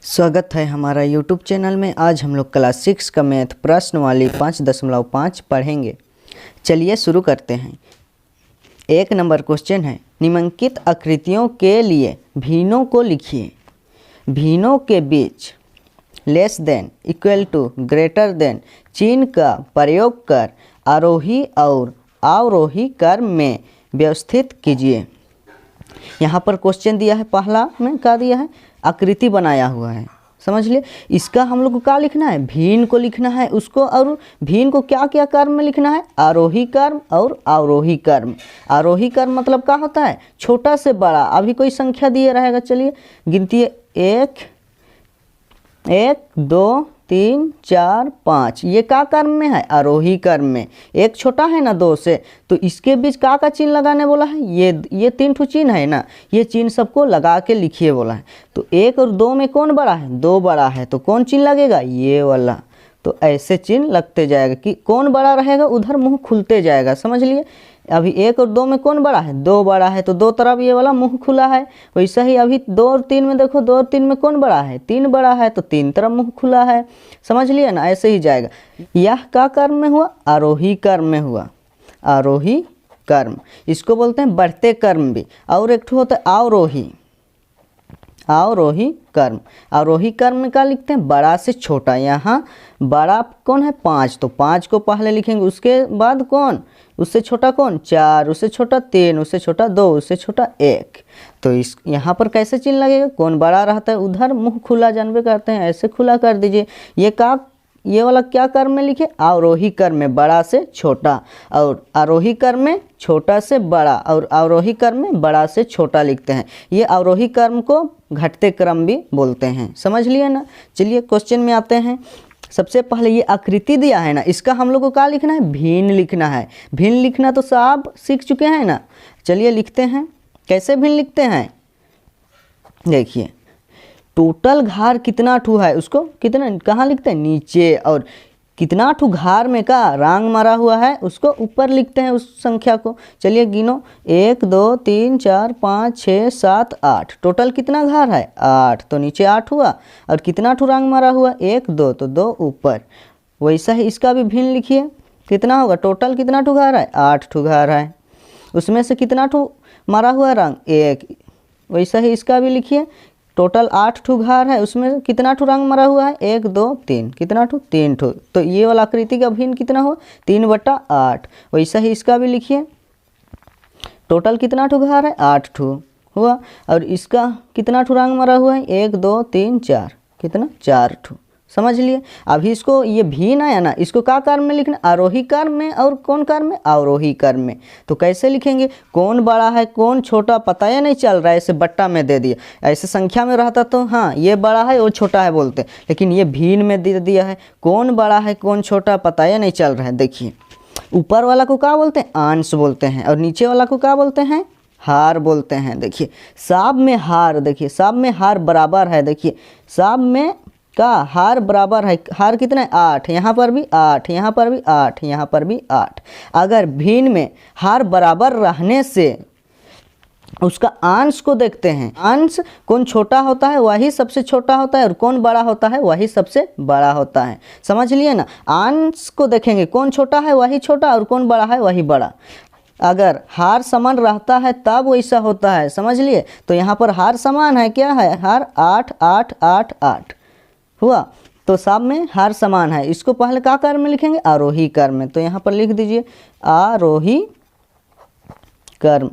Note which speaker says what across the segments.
Speaker 1: स्वागत है हमारा यूट्यूब चैनल में। आज हम लोग क्लास 6 का मैथ प्रश्नवाली 5.5 पढ़ेंगे। चलिए शुरू करते हैं। 1 नंबर क्वेश्चन है, निम्नलिखित आकृतियों के लिए भिन्नों को लिखिए। भिन्नों के बीच less than, equal to, greater than चिन्ह का प्रयोग कर आरोही और अवरोही क्रम में व्यवस्थित कीजिए। यहाँ पर क्वेश्चन दिया है, पहला में क्या दिया है, आकृति बनाया हुआ है, समझ लिए। इसका हम लोग को क्या लिखना है, भिन्न को लिखना है उसको, और भिन्न को क्या क्या क्रम में लिखना है, आरोही क्रम और अवरोही क्रम। आरोही क्रम मतलब क्या होता है, छोटा से बड़ा। अभी कोई संख्या दिए रहेगा, चलिए गिनती है, 1 2 3 4 5, ये का क्रम में है, आरोही क्रम में। एक छोटा है ना 2 से, तो इसके बीच का चिन्ह लगाने बोला है, ये 3 ठो चिन्ह है ना, ये चिन्ह सबको लगा के लिखिए बोला है। तो 1 और 2 में कौन बड़ा है, 2 बड़ा है, तो कौन चिन्ह लगेगा, ये वाला। तो ऐसे चिन्ह लगते जाएगा कि कौन बड़ा रहेगा उधर मुंह खुलते जाएगा, समझ लिए। अभी 1 और 2 में कौन बड़ा है, 2 बड़ा है, तो 2 तरफ ये वाला मुंह खुला है। वैसा ही अभी 2 और 3 में देखो, 2 और 3 में कौन बड़ा है, 3 बड़ा है, तो 3 तरफ मुंह खुला है, समझ लिए ना। ऐसे ही जाएगा। यह का क्रम में हुआ, आरोही क्रम में हुआ, आरोही क्रम। इसको बोलते हैं बढ़ते क्रम भी। और एक ठो होता है अवरोही, अवरोही क्रम। अवरोही क्रम में क्या लिखते हैं, बड़ा से छोटा। यहाँ बड़ा कौन है, 5, तो 5 को पहले लिखेंगे, उसके बाद कौन, उससे छोटा कौन, 4, उससे छोटा 3, उससे छोटा 2, उससे छोटा 1। तो इस यहाँ पर कैसे चिन्ह लगेगा, कौन बड़ा रहता है उधर मुंह खुला जानबे करते हैं, ऐसे खुला कर दीजिए। ये वाला क्या क्रम में लिखे, अवरोही क्रम में, बड़ा से छोटा। और आरोही क्रम में छोटा से बड़ा, और अवरोही क्रम में बड़ा से छोटा लिखते हैं। ये अवरोही क्रम को घटते क्रम भी बोलते हैं, समझ लिए ना। चलिए क्वेश्चन में आते हैं। सबसे पहले ये आकृति दिया है ना, इसका हम लोग को क्या लिखना है, भिन्न लिखना है। भिन्न लिखना तो सब सीख चुके हैं ना। चलिए लिखते हैं, कैसे भिन्न लिखते हैं, देखिए। टोटल घार कितना ठू है, उसको कितना कहाँ लिखते हैं, नीचे। और कितना ठू घार में का रंग मारा हुआ है, उसको ऊपर लिखते हैं उस संख्या को। चलिए गिनो, 1 2 3 4 5 6 7 8। टोटल कितना घार है, 8, तो नीचे 8 हुआ। और कितना ठू रंग मारा हुआ, 1 2, तो 2 ऊपर। वैसा ही इसका भी भिन्न लिखिए, कितना होगा, टोटल कितना ठू घार है, 8 ठू घार है, उसमें से कितना ठू मारा हुआ रंग, 1। वैसा ही इसका भी लिखिए, टोटल 8 ठू घार है, उसमें कितना ठू रंग मरा हुआ है, 1 2 3, कितना ठू, 3 ठू। तो ये वाला आकृति का भिन्न कितना हुआ, 3/8। वैसा ही इसका भी लिखिए, टोटल कितना ठू घार है, 8 ठू हुआ। और इसका कितना ठू रंग मरा हुआ है, 1 2 3 4, कितना, 4 ठू, समझ लिए। अभी इसको ये भिन्न आया ना, इसको क्या क्रम में लिखना, आरोही क्रम में, और कौन क्रम में, अवरोही क्रम में। तो कैसे लिखेंगे, कौन बड़ा है कौन छोटा पता ही नहीं चल रहा है, ऐसे बट्टा में दे दिया। ऐसे संख्या में रहता तो हाँ ये बड़ा है वो छोटा है बोलते, लेकिन ये भिन्न में दे दिया है, कौन बड़ा है कौन छोटा पता ही नहीं चल रहा है। देखिए, ऊपर वाला को क्या बोलते हैं, अंश बोलते हैं, और नीचे वाला को क्या बोलते हैं, हार बोलते हैं। देखिए सब में हार, देखिए सब में हार बराबर है। देखिए सब में का हार बराबर है, हार कितना है, 8, यहाँ पर भी 8, यहाँ पर भी 8, यहाँ पर भी 8। अगर भिन्न में हार बराबर रहने से उसका अंश को देखते हैं, अंश कौन छोटा होता है वही सबसे छोटा होता है, और कौन बड़ा होता है वही सबसे बड़ा होता है, समझ लिए ना। अंश को देखेंगे, कौन छोटा है वही छोटा, और कौन बड़ा है वही बड़ा। अगर हार समान रहता है तब वैसा होता है, समझ लिए। तो यहाँ पर हार समान है, क्या है, हार 8 8 8 8 हुआ, तो सब में हार समान है। इसको पहले क्या क्रम में लिखेंगे, आरोही क्रम में। तो यहाँ पर लिख दीजिए आरोही क्रम,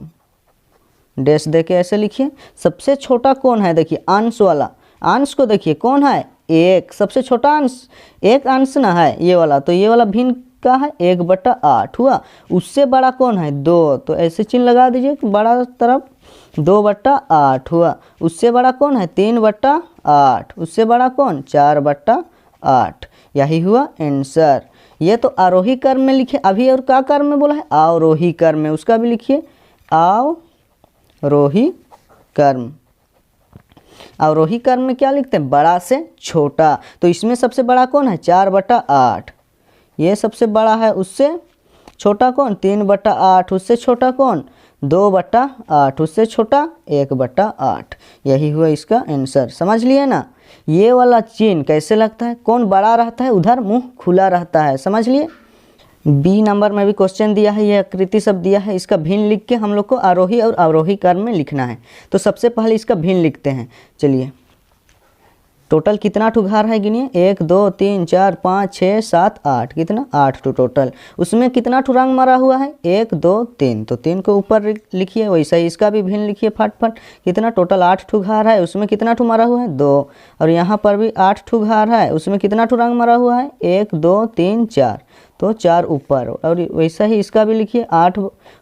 Speaker 1: डैश देके ऐसे लिखिए। सबसे छोटा कौन है, देखिए अंश वाला, अंश को देखिए कौन है, 1, सबसे छोटा अंश 1 अंश ना है ये वाला, तो ये वाला भिन्न का है, 1/8 हुआ। उससे बड़ा कौन है, 2, तो ऐसे चिन्ह लगा दीजिए, बड़ा तरफ 2/8 हुआ। उससे बड़ा कौन है, 3/8, उससे बड़ा कौन, 4/8। यही हुआ आंसर। ये तो आरोही क्रम में लिखे। अभी और क्या क्रम में बोला है, अवरोही क्रम में, उसका भी लिखिए अवरोही क्रम। अवरोही क्रम में क्या लिखते हैं, बड़ा से छोटा। तो इसमें सबसे बड़ा कौन है, 4/8, ये सबसे बड़ा है। उससे छोटा कौन, 3/8, उससे छोटा कौन, 2/8, उससे छोटा 1/8। यही हुआ इसका आंसर। समझ लिए ना। ये वाला चिन्ह कैसे लगता है, कौन बड़ा रहता है उधर मुंह खुला रहता है। समझ लिए। बी नंबर में भी क्वेश्चन दिया है, ये आकृति सब दिया है, इसका भिन्न लिख के हम लोग को आरोही और अवरोही क्रम में लिखना है। तो सबसे पहले इसका भिन्न लिखते हैं। चलिए, टोटल कितना ठो घर है गिनिए, 1 2 3 4 5 6 7 8, कितना 8 ठो टोटल। उसमें कितना ठो रंग मारा हुआ है, 1 2 3, तो 3 को ऊपर लिखिए। वैसा ही इसका भी भिन्न लिखिए फटाफट। कितना टोटल 8 ठो घर है, उसमें कितना ठो मारा हुआ है 2, और यहाँ पर भी 8 ठो घर है, उसमें कितना ठो रंग मारा हुआ है 1 2 3 4, तो 4 ऊपर। और वैसा ही इसका भी लिखिए, 8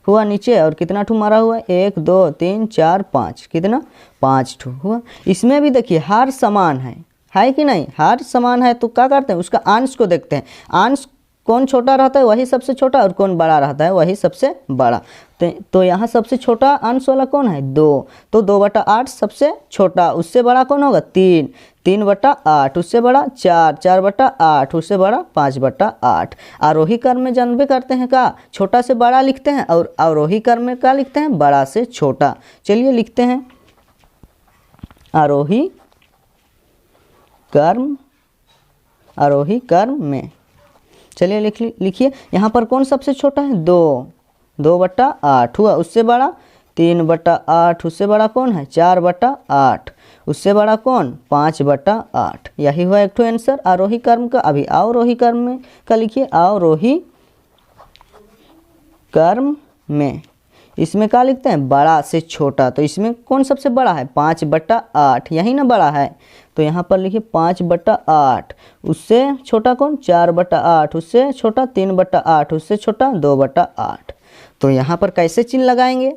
Speaker 1: हुआ नीचे, और कितना ठो मारा हुआ है 1 2 3 4 5, कितना 5 ठो हुआ। इसमें भी देखिए हार समान है कि नहीं, हार समान है तो क्या करते हैं, उसका अंश को देखते हैं। अंश कौन छोटा रहता है वही सबसे छोटा, और कौन बड़ा रहता है वही सबसे बड़ा। तो यहाँ सबसे छोटा अंश वाला कौन है 2, तो 2/8 सबसे छोटा, उससे बड़ा कौन होगा 3, 3/8, उससे बड़ा 4, 4/8, उससे बड़ा 5/8। आरोही क्रम में जानबे करते हैं का छोटा से बड़ा लिखते हैं, और अवरोही क्रम में क्या लिखते हैं, बड़ा से छोटा। चलिए लिखते हैं आरोही क्रम, आरोही क्रम में। चलिए लिखिए, यहाँ पर कौन सबसे छोटा है 2, 2/8 हुआ, उससे बड़ा 3/8, उससे बड़ा कौन है 4/8, उससे बड़ा कौन 5/8। यही हुआ एक ठो आंसर आरोही क्रम का। अभी अवरोही क्रम में का लिखिए, अवरोही क्रम में इसमें क्या लिखते हैं, बड़ा से छोटा। तो इसमें कौन सबसे बड़ा है 5/8, यही ना बड़ा है, तो यहाँ पर लिखिए 5/8, उससे छोटा कौन 4/8, उससे छोटा 3/8, उससे छोटा 2/8। तो यहाँ पर कैसे चिन्ह लगाएंगे,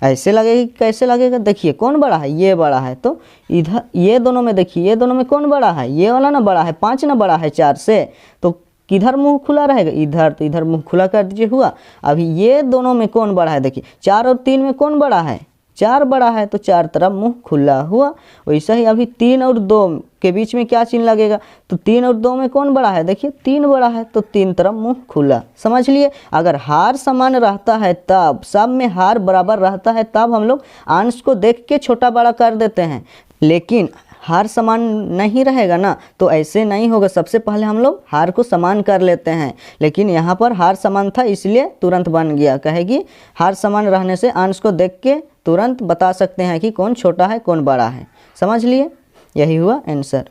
Speaker 1: ऐसे लगेगी। कैसे लगेगा, देखिए कौन बड़ा है, ये बड़ा है, तो इधर ये दोनों में देखिए, ये दोनों में कौन बड़ा है, ये वाला ना बड़ा है, 5 ना बड़ा है 4 से, तो किधर मुंह खुला रहेगा, इधर, तो इधर मुंह खुला कर दीजिए हुआ। अभी ये दोनों में कौन बड़ा है, देखिए 4 और 3 में कौन बड़ा है, 4 बड़ा है, तो 4 तरफ मुंह खुला हुआ। वैसा ही अभी 3 और 2 के बीच में क्या चिन्ह लगेगा, तो 3 और 2 में कौन बड़ा है, देखिए 3 बड़ा है, तो 3 तरफ मुंह खुला। समझ लिए। अगर हार समान रहता है तब, सब में हार बराबर रहता है तब हम लोग अंश को देख के छोटा बड़ा कर देते हैं। लेकिन हार समान नहीं रहेगा ना, तो ऐसे नहीं होगा। सबसे पहले हम लोग हार को समान कर लेते हैं, लेकिन यहाँ पर हार समान था इसलिए तुरंत बन गया। कहेगी हार समान रहने से अंश को देख के तुरंत बता सकते हैं कि कौन छोटा है कौन बड़ा है। समझ लिए, यही हुआ आंसर।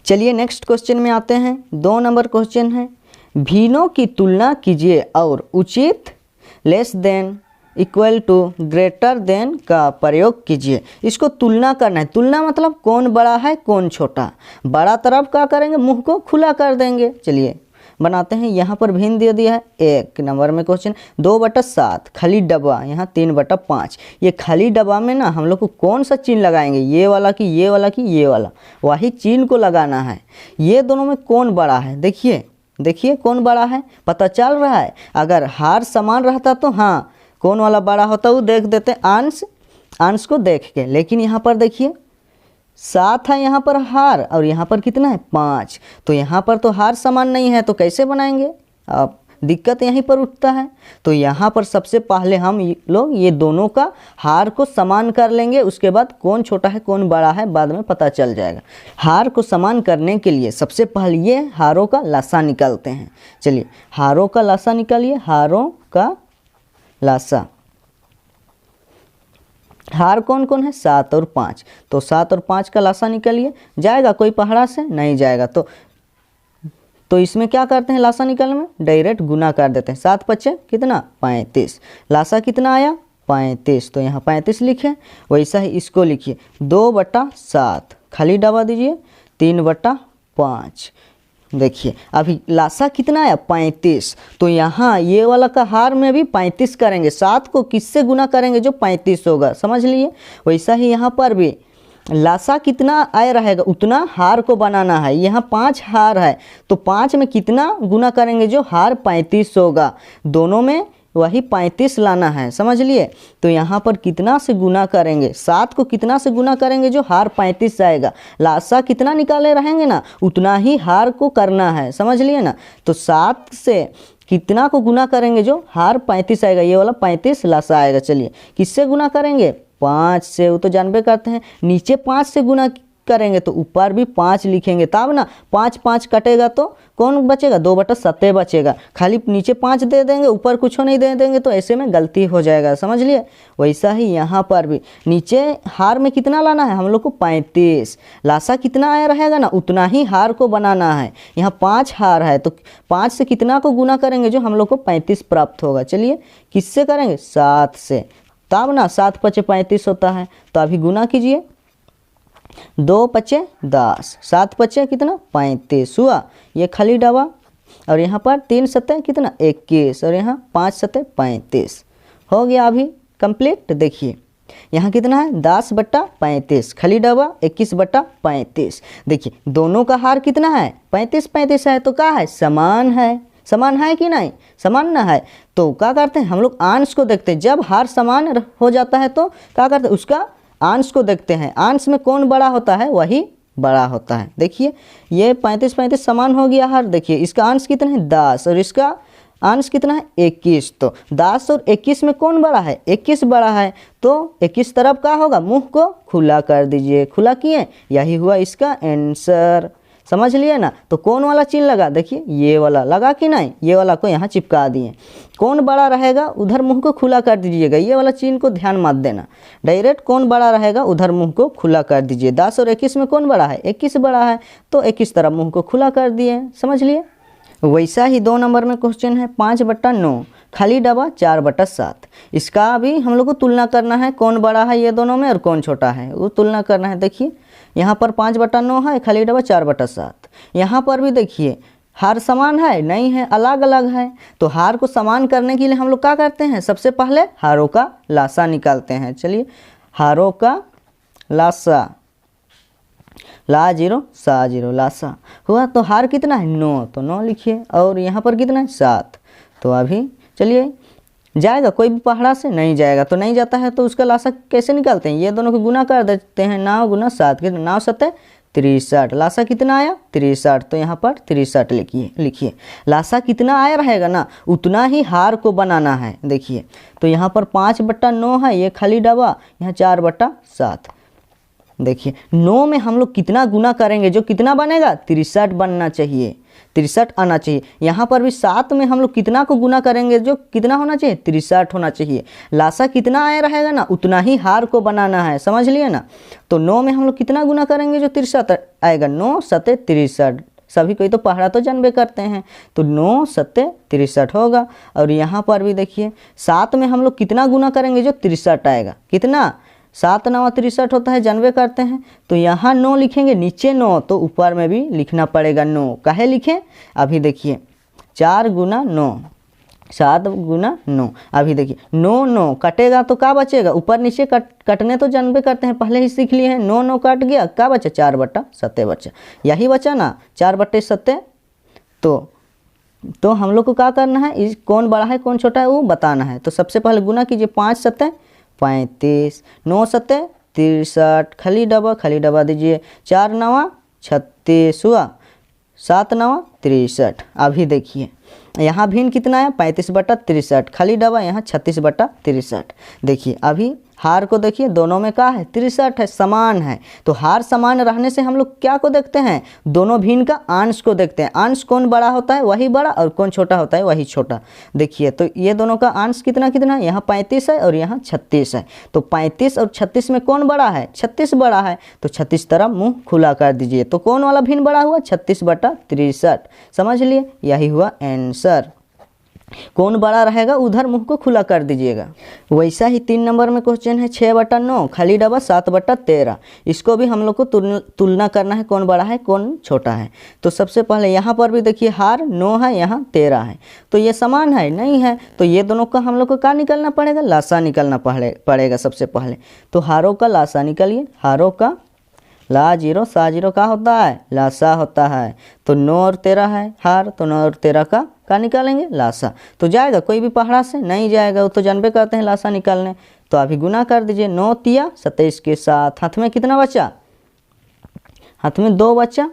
Speaker 1: चलिए नेक्स्ट क्वेश्चन में आते हैं। 2 नंबर क्वेश्चन है, भिन्नों की तुलना कीजिए और उचित less than equal to greater than का प्रयोग कीजिए। इसको तुलना करना है। तुलना मतलब कौन बड़ा है कौन छोटा। बड़ा तरफ क्या करेंगे, मुंह को खुला कर देंगे। चलिए बनाते हैं। यहाँ पर भिन्न दे दिया है 1 नंबर में क्वेश्चन 2/7 खाली डब्बा, यहाँ 3/5। ये खाली डब्बा में ना हम लोग को कौन सा चिन्ह लगाएंगे, ये वाला कि ये वाला कि ये वाला, वही चिन्ह को लगाना है। ये दोनों में कौन बड़ा है, देखिए देखिए कौन बड़ा है, पता चल रहा है। अगर हार समान रहता तो हाँ कौन वाला बड़ा होता वो देख देते अंश को देख के। लेकिन यहाँ पर देखिए 7 है यहाँ पर हार, और यहाँ पर कितना है 5, तो यहाँ पर तो हार समान नहीं है, तो कैसे बनाएंगे। अब दिक्कत यहीं पर उठता है। तो यहाँ पर सबसे पहले हम लोग ये दोनों का हार को समान कर लेंगे, उसके बाद कौन छोटा है कौन बड़ा है बाद में पता चल जाएगा। हार को समान करने के लिए सबसे पहले ये हारों का लासा निकालते हैं। चलिए हारों का लासा निकालिए, हारों का लासा। हार कौन कौन है 7 और 5, तो 7 और 5 का लासा निकालिए। जाएगा कोई पहाड़ा से, नहीं जाएगा। तो इसमें क्या करते हैं, लासा निकालने में डायरेक्ट गुना कर देते हैं। 7 पच्चे कितना 35, लासा कितना आया 35, तो यहाँ 35 लिखे। वैसा ही इसको लिखिए 2/7 खाली डबा दीजिए 3/5। देखिए अभी लासा कितना आया 35, तो यहाँ ये वाला का हार में भी 35 करेंगे। 7 को किससे गुना करेंगे जो 35 होगा, समझ लिए। वैसा ही यहाँ पर भी लासा कितना आया रहेगा उतना हार को बनाना है। यहाँ 5 हार है, तो 5 में कितना गुना करेंगे जो हार 35 होगा। दोनों में वही 35 लाना है, समझ लिए। तो यहाँ पर कितना से गुना करेंगे, 7 को कितना से गुना करेंगे जो हार 35 आएगा। लासा कितना निकाले रहेंगे ना उतना ही हार को करना है, समझ लिए ना। तो 7 से कितना को गुना करेंगे जो हार 35 आएगा, ये वाला 35 लासा आएगा। चलिए किससे गुना करेंगे, 5 से, वो तो जानबे करते हैं। नीचे 5 से गुना करेंगे तो ऊपर भी 5 लिखेंगे, तब ना 5 5 कटेगा तो कौन बचेगा, 2/7 बचेगा। खाली नीचे 5 दे देंगे, ऊपर कुछ नहीं दे देंगे तो ऐसे में गलती हो जाएगा, समझ लिए। वैसा ही यहाँ पर भी नीचे हार में कितना लाना है हम लोग को, 35। लासा कितना आया रहेगा ना, उतना ही हार को बनाना है। यहाँ 5 हार है तो 5 से कितना को गुना करेंगे जो हम लोग को 35 प्राप्त होगा। चलिए किससे करेंगे, 7 से, तब ना 7 5 35 होता है। तो अभी गुना कीजिए, 2 5 10, 7 5 कितना 35 हुआ, ये खाली डबा। और यहाँ पर 3 7 कितना 21, और यहाँ 5 7 35 हो गया अभी कंप्लीट। देखिए यहाँ कितना है, 10/35 खाली डबा, 21/35। देखिए दोनों का हार कितना है, 35 35 है, तो क्या है, समान है। समान है कि नहीं, समान ना है तो क्या करते हैं हम लोग, अंश को देखते हैं। जब हार समान हो जाता है तो क्या करते हैं, उसका अंश को देखते हैं। अंश में कौन बड़ा होता है, वही बड़ा होता है। देखिए ये 35 35 समान हो गया हार। देखिए इसका अंश कितना है, 10, और इसका अंश कितना है, 21। तो 10 और 21 में कौन बड़ा है, 21 बड़ा है। तो 21 तरफ का होगा, मुंह को खुला कर दीजिए। खुला किए, यही हुआ इसका आंसर। समझ लिए ना। तो कौन वाला चिन्ह लगा, देखिए ये वाला लगा कि नहीं, ये वाला को यहाँ चिपका दिए। कौन बड़ा रहेगा उधर मुंह को खुला कर दीजिएगा, ये वाला चिन्ह को ध्यान मत देना। डायरेक्ट कौन बड़ा रहेगा उधर मुंह को खुला कर दीजिए। 10 और 21 में कौन बड़ा है, 21 बड़ा है, तो 21 तरफ मुंह को खुला कर दिए। समझ लिए। वैसा ही 2 नंबर में क्वेश्चन है, 5/9 खाली डबा 4/7। इसका भी हम लोग को तुलना करना है, कौन बड़ा है ये दोनों में और कौन छोटा है, वो तुलना करना है। देखिए यहाँ पर 5/9 है, खाली डबा 4/7। यहाँ पर भी देखिए हार समान है, नहीं है, अलग अलग है। तो हार को समान करने के लिए हम लोग क्या करते हैं, सबसे पहले हारों का लासा निकालते हैं। चलिए हारों का लासा, ला 0 सा 0, लासा हुआ। तो हार कितना है, 9, तो 9 लिखिए। और यहाँ पर कितना है, 7। तो अभी चलिए जाएगा कोई भी पहाड़ा से, नहीं जाएगा। तो नहीं जाता है तो उसका लासा कैसे निकालते हैं, ये दोनों को गुना कर देते हैं। 9 × 7 कितना, 9 7 63। लासा कितना आया, 63। तो यहाँ पर 63 लिखिए। लासा कितना आया रहेगा ना, उतना ही हार को बनाना है। देखिए तो यहाँ पर 5/9 है, ये खाली डबा, यहाँ 4/7। देखिए 9 में हम लोग कितना गुना करेंगे जो कितना बनेगा, 63 बनना चाहिए, 63 आना चाहिए। यहाँ पर भी 7 में हम लोग कितना को गुना करेंगे जो कितना होना चाहिए, 63 होना चाहिए। लासा कितना आया रहेगा ना, उतना ही हार को बनाना है। समझ लिए ना। तो 9 में हम लोग कितना गुना करेंगे जो 63 आएगा, 9 7 63। सभी कोई तो पहाड़ा तो जानबे करते हैं, तो 9 7 63 होगा। और यहाँ पर भी देखिए 7 में हम लोग कितना गुना करेंगे जो 63 आएगा, कितना, 7 9 63 होता है, जानबे करते हैं। तो यहाँ 9 लिखेंगे, नीचे 9, तो ऊपर में भी लिखना पड़ेगा 9। काहे लिखें, अभी देखिए 4 × 9, 7 × 9। अभी देखिए 9 9 कटेगा तो क्या बचेगा, ऊपर नीचे कटने तो जानबे करते हैं, पहले ही सीख लिए हैं। 9 9 कट गया, क्या बचा, 4/7 बचा। यही बचा ना, 4/7। तो हम लोग को क्या करना है, इस कौन बड़ा है कौन छोटा है वो बताना है। तो सबसे पहले गुना कीजिए, 5 7 35, 9 7 63, खाली डबा दीजिए, 4 9 36 हुआ, 7 9 63। अभी देखिए यहाँ भिन्न कितना है, 35/63, खाली डबा, यहाँ 36/63। देखिए अभी हार को देखिए, दोनों में क्या है, 63 है, समान है। तो हार समान रहने से हम लोग क्या को देखते हैं, दोनों भिन्न का अंश को देखते हैं। अंश कौन बड़ा होता है वही बड़ा, और कौन छोटा होता है वही छोटा। देखिए तो ये दोनों का अंश कितना कितना है, यहाँ 35 है और यहाँ 36 है। तो 35 और 36 में कौन बड़ा है, 36 बड़ा है। तो 36 तरफ मुंह खुला कर दीजिए। तो कौन वाला भिन्न बड़ा हुआ, 36/63। समझ लिए, यही हुआ आंसर। कौन बड़ा रहेगा उधर मुंह को खुला कर दीजिएगा। वैसा ही 3 नंबर में क्वेश्चन है, 6/9 खाली डबा 7/13। इसको भी हम लोग को तुलना करना है, कौन बड़ा है कौन छोटा है। तो सबसे पहले यहाँ पर भी देखिए हार 9 है, यहाँ 13 है, तो ये समान है, नहीं है। तो ये दोनों का हम लोग को क्या निकलना पड़ेगा, लासा निकलना पड़ेगा सबसे पहले। तो हारों का लासा निकालिए। हारों का ला 0 सा 0 का होता है, लासा होता है। तो 9 और 13 है हार, तो 9 और 13 का निकालेंगे लासा। तो जाएगा कोई भी पहाड़ा से, नहीं जाएगा, वो तो जानबे करते हैं लासा निकालने। तो अभी गुना कर दीजिए, 9 3 27 के साथ। हाथ में कितना बचा, हाथ में 2 बचा,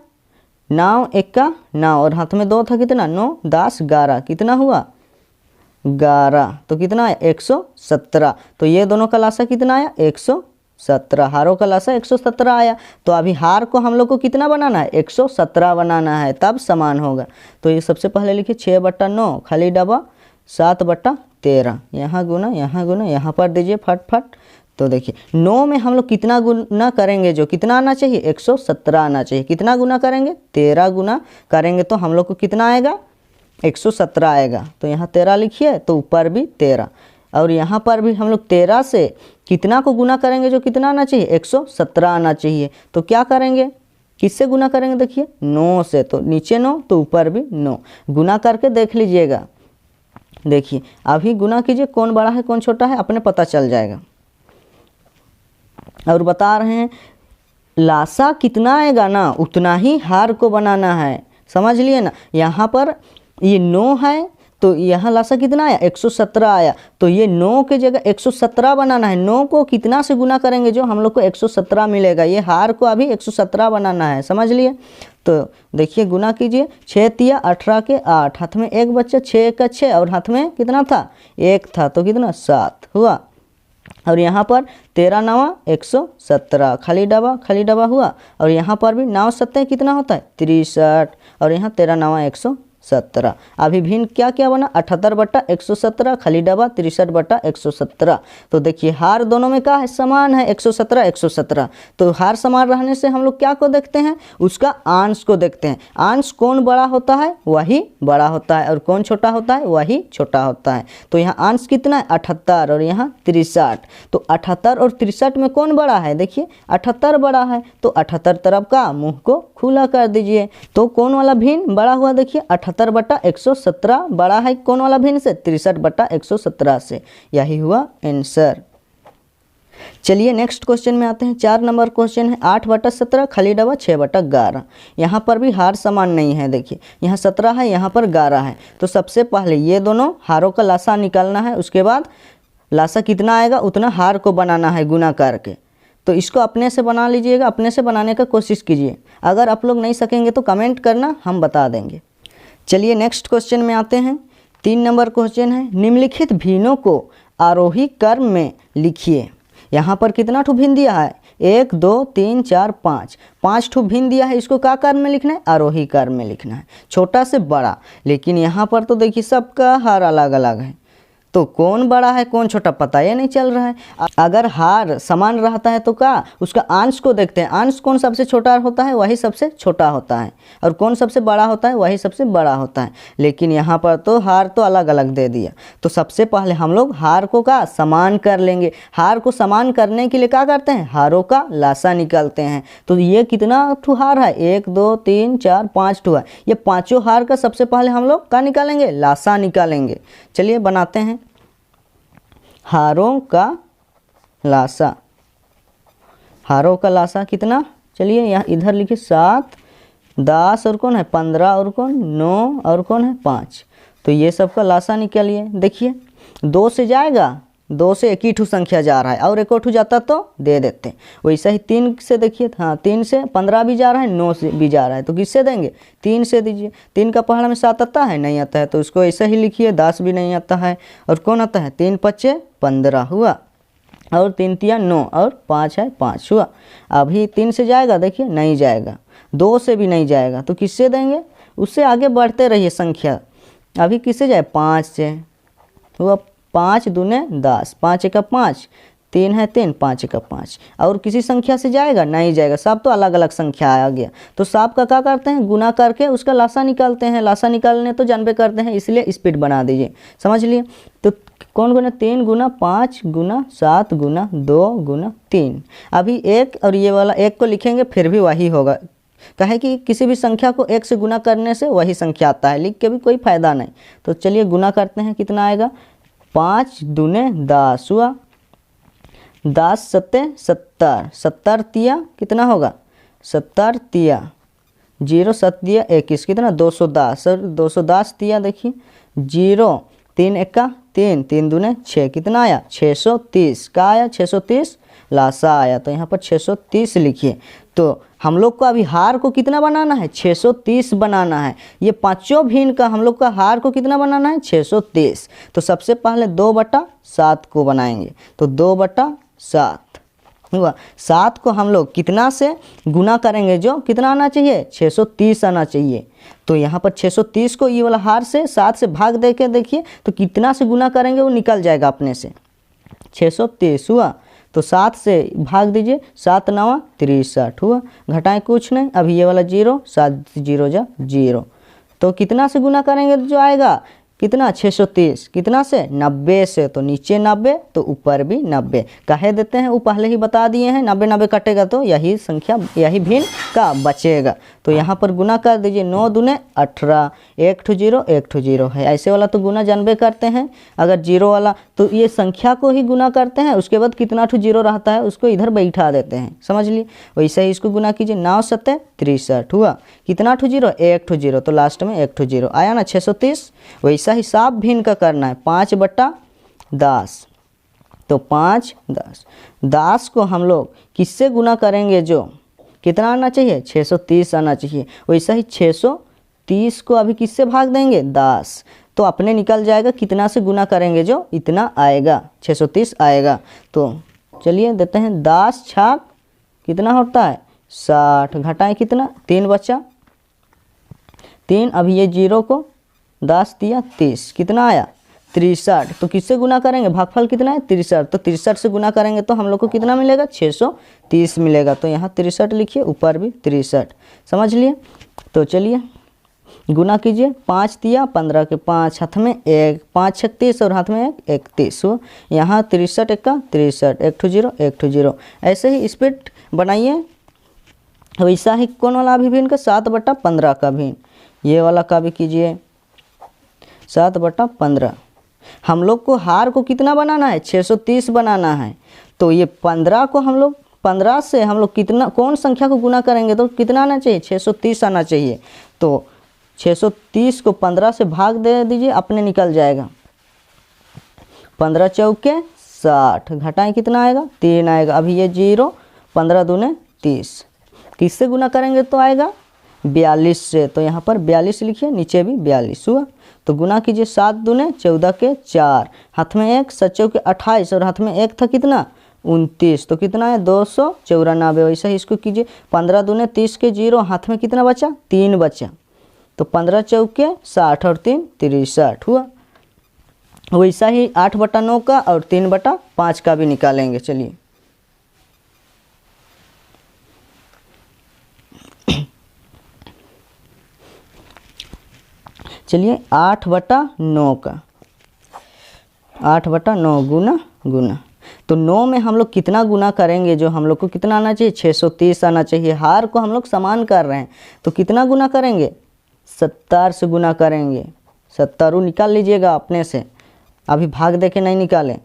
Speaker 1: 9 एक्का 9 और हाथ में 2 था, कितना 9 10 11, कितना हुआ 11, तो कितना आया 117। तो ये दोनों का लासा कितना आया 117, हारों का लासा 117 आया। तो अभी हार को हम लोग को कितना बनाना है 117 बनाना है, तब समान होगा। तो ये सबसे पहले लिखिए 6/9 खाली डबा 7/13, यहाँ गुना यहाँ पर दीजिए फट। तो देखिए 9 में हम लोग कितना गुना करेंगे, जो कितना आना चाहिए 117 आना चाहिए। कितना गुना करेंगे 13 गुना करेंगे तो हम लोग को कितना आएगा 117 आएगा। तो यहाँ 13 लिखिए, तो ऊपर भी 13, और यहाँ पर भी हम लोग 13 से कितना को गुना करेंगे, जो कितना आना चाहिए 117 आना चाहिए। तो क्या करेंगे, किससे गुना करेंगे, देखिए 9 से, तो नीचे 9 तो ऊपर भी 9, गुना करके देख लीजिएगा। देखिए अभी गुना कीजिए, कौन बड़ा है कौन छोटा है अपने पता चल जाएगा। और बता रहे हैं लासा कितना आएगा ना, उतना ही हार को बनाना है, समझ लिए ना। यहाँ पर ये 9 है तो यहाँ लासा कितना आया 117 आया, तो ये 9 के जगह 117 बनाना है। 9 को कितना से गुना करेंगे जो हम लोग को 117 मिलेगा, ये हार को अभी 117 बनाना है, समझ लिए। तो देखिए गुना कीजिए, 6 तिया 18 के 8, हाथ में 1 बच्चा 6 का 6 और हाथ में कितना था 1 था, तो कितना 7 हुआ। और यहाँ पर 13 9 117 खाली डबा हुआ। और यहाँ पर भी 9 7 कितना होता है 63, और यहाँ 13 9 117। अभी भिन्न क्या क्या बना 78/117 खाली डबा 63/117। तो देखिए हार दोनों में क्या है समान है 117 117। तो हार समान रहने से हम लोग क्या को देखते हैं, उसका अंश को देखते हैं। अंश कौन बड़ा होता है वही बड़ा होता है, और कौन छोटा होता है वही छोटा होता है। तो यहाँ अंश कितना है 78 और यहाँ 63। तो 78 और 63 में कौन बड़ा है, देखिए 78 बड़ा है, तो 78 तरफ का मुंह को खुला कर दीजिए। तो कौन वाला भिन्न बड़ा हुआ, देखिए 78/117 बड़ा है कौन वाला भिन्न से 63/117 से, यही हुआ आंसर। चलिए नेक्स्ट क्वेश्चन में आते हैं। 4 नंबर क्वेश्चन है 8/17 खाली डबा 6/11। यहाँ पर भी हार समान नहीं है, देखिए यहाँ 17 है यहाँ पर 11 है। तो सबसे पहले ये दोनों हारों का लासा निकालना है, उसके बाद लासा कितना आएगा उतना हार को बनाना है गुना करके। तो इसको अपने से बना लीजिएगा, अपने से बनाने का कोशिश कीजिए। अगर आप लोग नहीं सकेंगे तो कमेंट करना, हम बता देंगे। चलिए नेक्स्ट क्वेश्चन में आते हैं। 3 नंबर क्वेश्चन है निम्नलिखित भिन्नों को आरोही क्रम में लिखिए। यहाँ पर कितना ठो भिन्न दिया है 1 2 3 4 5 ठो भिन्न दिया है। इसको क्या क्रम में लिखना है आरोही क्रम में लिखना है, छोटा से बड़ा। लेकिन यहाँ पर तो देखिए सबका हार अलग अलग है, तो कौन बड़ा है कौन छोटा पता ही नहीं चल रहा है। अगर हार समान रहता है तो क्या उसका अंश को देखते हैं, अंश कौन सबसे छोटा होता है वही सबसे छोटा होता है, और कौन सबसे बड़ा होता है वही सबसे बड़ा होता है। लेकिन यहाँ पर तो हार तो अलग अलग दे दिया। तो सबसे पहले हम लोग हार को का समान कर लेंगे। हार को समान करने के लिए क्या करते हैं हारों का लासा निकालते हैं। तो ये कितना ठो हार है 1 2 3 4 5 ठो है। ये पाँचों हार का सबसे पहले हम लोग क्या निकालेंगे लासा निकालेंगे। चलिए बनाते हैं हारों का लासा। हारों का लासा कितना, चलिए यहाँ इधर लिखिए 7 10 और कौन है 15 और कौन 9 और कौन है 5। तो ये सब का लासा निकालिए। देखिए 2 से जाएगा, 2 से एक ही ठू संख्या जा रहा है, और एक और ठू जाता तो दे देते। वैसा ही 3 से देखिए, हाँ 3 से 15 भी जा रहा है 9 से भी जा रहा है, तो किससे देंगे 3 से दीजिए। 3 का पहाड़ में 7 आता है नहीं आता है, तो इसको ऐसा ही लिखिए। 10 भी नहीं आता है, और कौन आता है 3 5 15 हुआ, और 3 तिया 9 और 5 है 5 हुआ। अभी 3 से जाएगा, देखिए नहीं जाएगा। 2 से भी नहीं जाएगा, तो किससे देंगे, उससे आगे बढ़ते रहिए संख्या। अभी किससे जाए 5 से हुआ, 5 दूने 10, 5 1 5, 3 है 3, 5 1 5। और किसी संख्या से जाएगा नहीं जाएगा, सब तो अलग अलग संख्या आ गया। तो सब का क्या करते हैं गुना करके उसका लासा निकालते हैं। लासा निकालने तो जानबे करते हैं, इसलिए स्पीड बना दीजिए, समझ लिए। तो कौन गुना 3 गुना 5 गुना 7 गुना 2 गुना 3। अभी 1 और ये वाला 1 को लिखेंगे फिर भी वही होगा, कहे कि किसी भी संख्या को 1 से गुना करने से वही संख्या आता है, लिख के भी कोई फ़ायदा नहीं। तो चलिए गुना करते हैं, कितना आएगा 5 दूने 10 हुआ, 10 7 70, 70 तिया कितना होगा 70 तिया 0 7 दिया 21, कितना 210, और 210 तिया देखिए 0 3 1 3 3 दूने 6, कितना आया 630 का आया 630 लासा आया, तो यहाँ पर 630 लिखिए। तो हम लोग को अभी हार को कितना बनाना है, 630 बनाना है। ये पांचों भिन्न का हम लोग का हार को कितना बनाना है, 630। तो सबसे पहले 2/7 को बनाएंगे, तो 2/7 हुआ। 7 को हम लोग कितना से गुना करेंगे, जो कितना आना चाहिए, 630 आना चाहिए। तो यहाँ पर 630 को ये वाला हार से 7 से भाग दे के देखिए, तो कितना से गुना करेंगे वो निकल जाएगा अपने से, 630 हुआ। तो 7 से भाग दीजिए, 7 9 63 हुआ। घटाएं कुछ नहीं, अभी ये वाला 0, 7 0 जा 0। तो कितना से गुना करेंगे जो आएगा, कितना, 630, कितना से, 90 से। तो नीचे 90 तो ऊपर भी 90 कहे देते हैं, वो पहले ही बता दिए हैं। 90 90 कटेगा तो यही संख्या, यही भिन्न का बचेगा। तो यहाँ पर गुना कर दीजिए, 9 दूने 18, 1 ठो 0 1 ठो 0 है। ऐसे वाला तो गुना जानबे करते हैं। अगर 0 वाला तो ये संख्या को ही गुना करते हैं, उसके बाद कितना ठो 0 रहता है उसको इधर बैठा देते हैं, समझ लिए। वैसे ही इसको गुना कीजिए, 9 7 63 हुआ। कितना ठो 0, 1 ठो 0, तो लास्ट में 1 ठो 0 आया ना, 630। वैसा हिसाब भिन्न का करना है, 5/10। तो 5 10 10 को हम लोग किससे गुना करेंगे, जो कितना आना चाहिए, 630 आना चाहिए। वैसा ही 630 को अभी किससे भाग देंगे, 10। तो अपने निकल जाएगा कितना से गुना करेंगे, जो इतना आएगा, 630 आएगा। तो चलिए देते हैं, 10 छाक कितना होता है, 60। घटाएं कितना, 3 बचा, 3। अभी ये 0 को 10 दिया 30, कितना आया, 63। तो किससे गुना करेंगे, भागफल कितना है, 63। तो 63 से गुना करेंगे तो हम लोग को कितना मिलेगा, 630 मिलेगा। तो यहाँ 63 लिखिए, ऊपर भी 63, समझ लिए। तो चलिए गुना कीजिए, 5 दिया 15 के 5, हाथ में 1, 5 36 और हाथ में 1 31 हो। यहाँ 63 1 63, 1 ठो 0 1 ठो 0। ऐसे ही स्पीड बनाइए। वैसा ही कौन वाला अभी भिन्न का, 7/15 का भिन्न, ये वाला का भी कीजिए, 7/15। हम लोग को हार को कितना बनाना है, 630 बनाना है। तो ये 15 को हम लोग, 15 से हम लोग कितना, कौन संख्या को गुना करेंगे तो कितना आना चाहिए, 630 आना चाहिए। तो 630 को 15 से भाग दे दीजिए, अपने निकल जाएगा, 15 चौके 60। घटाएं कितना आएगा, 3 आएगा। अभी ये 0, 15 दूने 30, किससे गुना करेंगे तो आएगा 42 से। तो यहाँ पर 42 लिखिए, नीचे भी 42 हुआ। तो गुना कीजिए, 7 दूने 14 के 4, हाथ में 1, 7 चौके 28 और हाथ में 1 था कितना, 29। तो कितना है, 294। वैसे ही इसको कीजिए, 15 दूने 30 के 0, हाथ में कितना बचा, 3 बचा। तो 15 चौके 60 और 3 63 हुआ। वैसा ही 8/9 का और 3/5 का भी निकालेंगे। चलिए चलिए 8/9 का, 8/9 गुना गुना। तो 9 में हम लोग कितना गुना करेंगे, जो हम लोग को कितना आना चाहिए, 630 आना चाहिए। हार को हम लोग समान कर रहे हैं, तो कितना गुना करेंगे, 70 से गुना करेंगे। 70 निकाल लीजिएगा अपने से, अभी भाग दे के नहीं निकालें।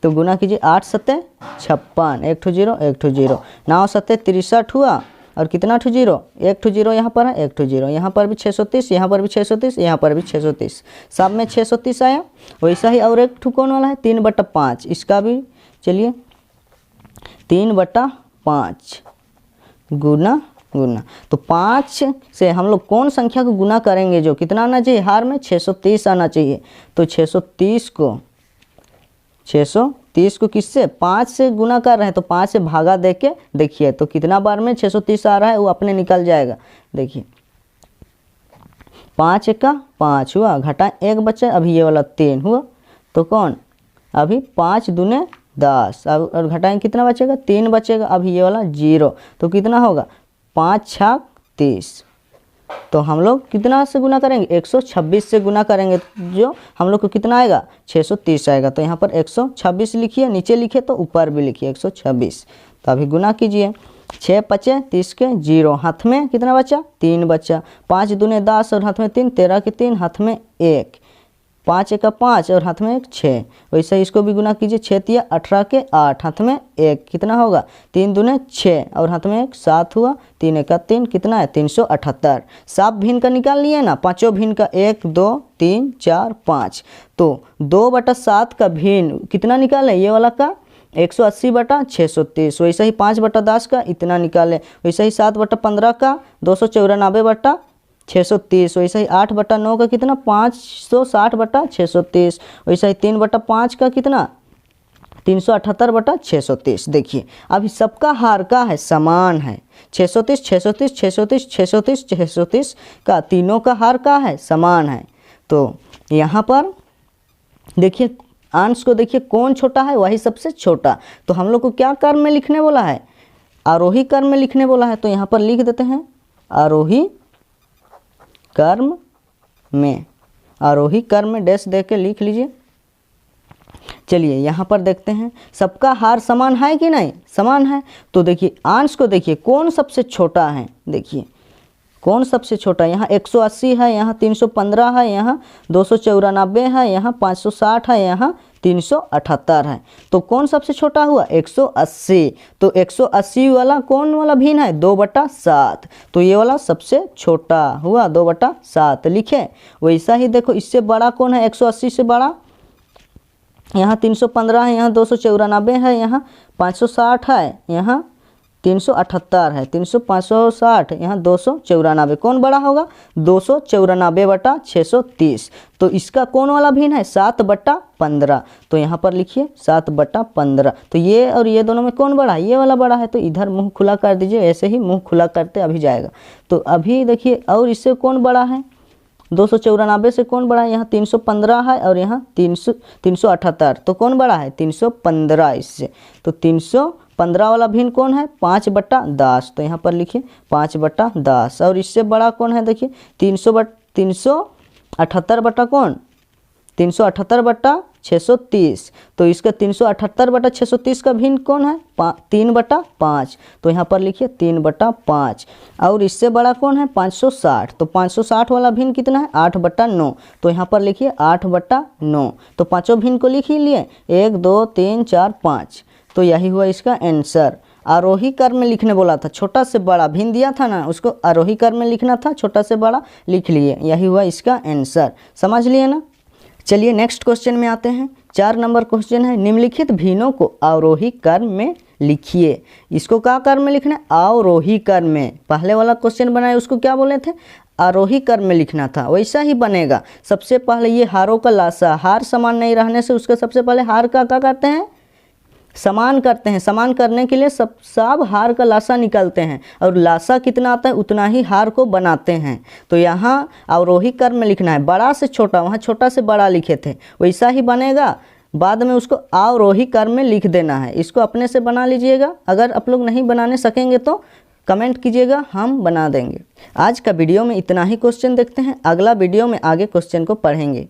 Speaker 1: तो गुना कीजिए, 8 7 56, 1 ठो 0 1 ठो 0, 9 7 63 हुआ। और कितना ठो 0, 1 ठो 0 यहाँ पर है, 1 ठो 0, यहाँ पर भी 630, यहाँ पर भी 630, यहाँ पर भी 630, सब में 630 आया। वैसा ही और एक ठो कौन वाला है, 3/5, इसका भी चलिए 3/5 गुना गुना। तो 5 से हम लोग कौन संख्या को गुना करेंगे, जो कितना आना चाहिए, हार में 630 आना चाहिए। तो 630 को किससे, 5 से गुना कर रहे हैं, तो 5 से भागा दे के देखिए, तो कितना बार में 630 आ रहा है, वो अपने निकल जाएगा। देखिए 5 1 5 हुआ, घटा 1 बचा, अभी ये वाला 3 हुआ। तो कौन, अभी 5 दूने 10, अब और घटाएं कितना बचेगा, 3 बचेगा। अभी ये वाला 0, तो कितना होगा, 5 6 30। तो हम लोग कितना से गुना करेंगे, 126 से गुना करेंगे, जो हम लोग को कितना आएगा, 630 आएगा। तो यहाँ पर 126 लिखिए, नीचे लिखिए तो ऊपर भी लिखिए 126। तो अभी गुना कीजिए, 6 5 30 के 0, हाथ में कितना बचा, 3 बचा। 5 दूने 10 और हाथ में 3, 13 के 3, हाथ में 1, 5 1 5 और हाथ में 1 6। वैसे ही इसको भी गुना कीजिए, 6 3 18 के 8, हाथ में 1, कितना होगा, 3 दूने 6 और हाथ में 1 7 हुआ, 3 1 3, कितना है, 378। सब भिन्न का निकाल लिए ना, पांचों भिन्न का, 1 2 3 4 5। तो 2/7 का भिन्न कितना निकाले, ये वाला का 180 बटा 630, वैसे ही 5/10 का इतना निकालें, वैसे ही 7/15 का 294 बटा 630, वैसे ही 8/9 का कितना 560 बटा 630, वैसे ही 3/5 का कितना 378 बटा 630। देखिए अभी सबका हार का है समान है, 630 630 630 630 630 का तीनों का हार का है समान है। तो यहाँ पर देखिए अंश को देखिए कौन छोटा है, वही सबसे छोटा। तो हम लोग को क्या क्रम में लिखने बोला है, आरोही क्रम में लिखने बोला है। तो यहाँ पर लिख देते हैं आरोही क्रम में, आरोही क्रम में डैश दे के लिख लीजिए। चलिए यहाँ पर देखते हैं सबका हार समान है कि नहीं, समान है। तो देखिए अंश को देखिए कौन सबसे छोटा है, देखिए कौन सबसे छोटा, यहाँ 180 है, यहाँ 315 है, यहाँ 294 है, यहाँ 560 है, यहाँ 378 है। तो कौन सबसे छोटा हुआ 180। तो 180 वाला कौन वाला भिन्न है 2/7, तो ये वाला सबसे छोटा हुआ 2/7 लिखे। वैसा ही देखो इससे बड़ा कौन है 180 से बड़ा, यहाँ 315 है, यहाँ 294 है, यहाँ 560 है, यहाँ 378 है, 560 यहाँ 294, कौन बड़ा होगा 294 बटा 630। तो इसका कौन वाला भिन्न है 7/15। तो यहाँ पर लिखिए 7/15। तो ये और ये दोनों में कौन बड़ा है, ये वाला बड़ा है। तो इधर मुंह खुला कर दीजिए, ऐसे ही मुंह खुला करते अभी जाएगा। तो अभी देखिए और इससे कौन बड़ा है 294 से कौन बड़ा है, यहाँ 315 है और यहाँ 378। तो कौन बड़ा है 315 इससे। तो 315 वाला भिन्न कौन है 5/10। तो यहाँ पर लिखिए 5/10। और इससे बड़ा कौन है देखिए 378 बटा कौन 378 बटा 630। तो इसका 378 बटा 630 का भिन्न कौन है 3/5। तो यहाँ पर लिखिए 3/5। और इससे बड़ा कौन है 560। तो 560 वाला भिन्न कितना है 8/9। तो यहाँ पर लिखिए 8/9। तो पाँचों भिन्न को लिख ही लिए 1 2 3 4 5। तो यही हुआ इसका आंसर। आरोही क्रम में लिखने बोला था, छोटा से बड़ा भिन्न दिया था ना, उसको आरोही क्रम में लिखना था, छोटा से बड़ा लिख लिए, यही हुआ इसका आंसर। समझ लिए ना। चलिए नेक्स्ट क्वेश्चन में आते हैं। 4 नंबर क्वेश्चन है, निम्नलिखित भिन्नों को अवरोही क्रम में लिखिए। इसको क्या क्रम में लिखना है अवरोही क्रम में। पहले वाला क्वेश्चन बनाए उसको क्या बोले थे आरोही क्रम में लिखना था, वैसा ही बनेगा। सबसे पहले ये हारों का लासा, हार समान नहीं रहने से उसके सबसे पहले हार का क्या करते हैं समान करते हैं। समान करने के लिए सब हार का लासा निकालते हैं और लासा कितना आता है उतना ही हार को बनाते हैं। तो यहाँ अवरोही क्रम में लिखना है, बड़ा से छोटा, वहाँ छोटा से बड़ा लिखे थे वैसा ही बनेगा। बाद में उसको अवरोही क्रम में लिख देना है। इसको अपने से बना लीजिएगा, अगर आप लोग नहीं बनाने सकेंगे तो कमेंट कीजिएगा, हम बना देंगे। आज का वीडियो में इतना ही क्वेश्चन देखते हैं, अगला वीडियो में आगे क्वेश्चन को पढ़ेंगे।